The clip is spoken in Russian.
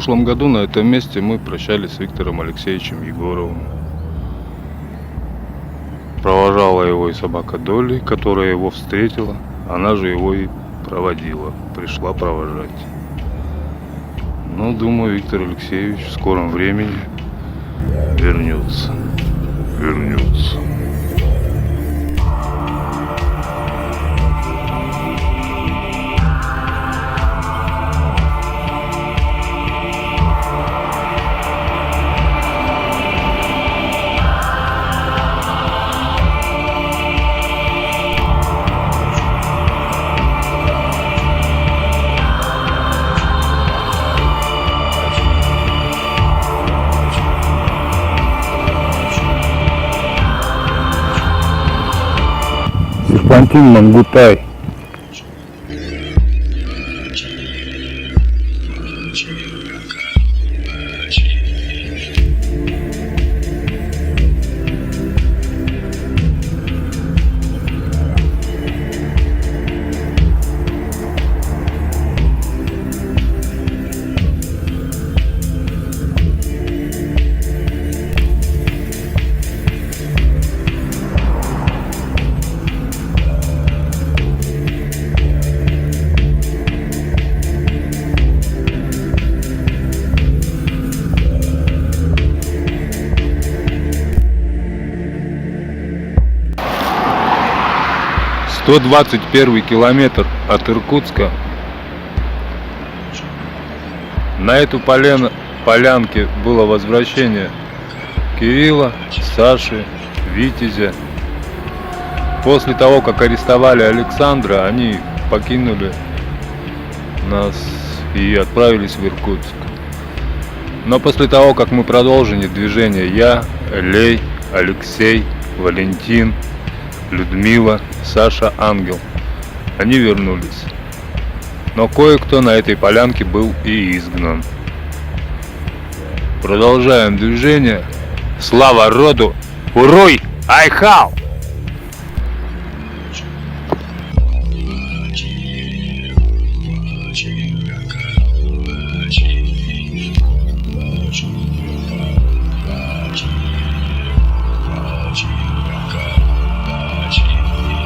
прошлом году на этом месте мы прощались с Виктором Алексеевичем Егоровым. Провожала его и собака Долли, которая его встретила. Она же его и проводила, пришла провожать. Но, думаю, Виктор Алексеевич в скором времени вернется. Серпантин Мангутай. — 121 километр от Иркутска. На эту полянке было возвращение Кирилла, Саши, Витязя. После того, как арестовали Александра, они покинули нас и отправились в Иркутск. Но после того, как мы продолжили движение, я, Лей, Алексей, Валентин, Людмила, Саша, Ангел, они вернулись. Но кое-кто на этой полянке был и изгнан. Продолжаем движение. Слава роду! Уруй! Айхал!